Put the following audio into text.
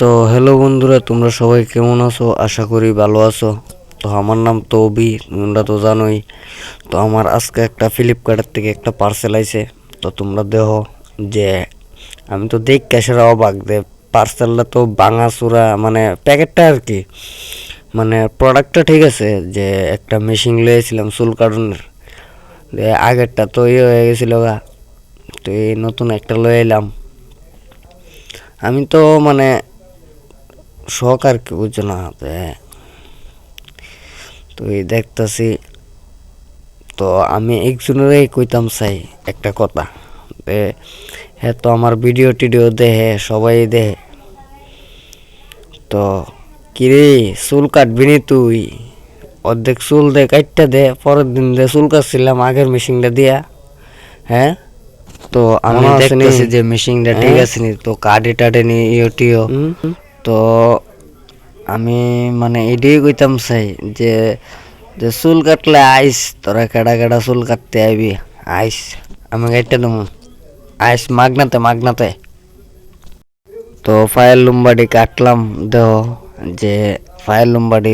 তো হ্যালো বন্ধুরা, তোমরা সবাই কেমন আছো? আশা করি ভালো আছো। তো আমার নাম তো অভি, তোমরা তো জানোই। তো আমার আজকে একটা ফ্লিপকার্টের থেকে একটা পার্সেল আইছে। তো তোমরা দেখো যে আমি তো দেখ ক্যাশের অবাক দে পার্সেলটা তো ভাঙা চূড়া, মানে প্যাকেটটা আর কি, মানে প্রোডাক্টটা ঠিক আছে, যে একটা মেশিন লয়েছিলাম চুল কাটানোর, আগেরটা তো হয়ে গেছিল গা। তো এই নতুন একটা লয়ে এলাম। আমি তো মানে শখ আর কি, বুঝছো না? তো এই দেখতেছি। তো আমি একজনেরই কইতাম চাই একটা কথা, হ্যাঁ তো আমার ভিডিও টিডিও দেহে, সবাই দেহে। তো কিরে, চুল কাটবি নি তুই? অর্ধেক চুল দে, কাটটা দে, পরের দিন দে চুল কাটছিলাম আগের মেশিনটা দিয়া। হ্যাঁ, তো আমি দেখতেছি যে মেশিনটা ঠিক আছে নি, তো কাটে টাটে নি ইউটিও। তো আমি মানে এটাই কইতাম চাই যে যে চুল কাটলে আইস, তোরা কেডা কেডা চুল কাটতে আইবি, আইস আমি কাটতে দেবো, আইস মাগনাতে মাগনাতে। তো ফাইল লুম্বাডি কাটলাম, দেহ যে ফাইল লুম্বাডি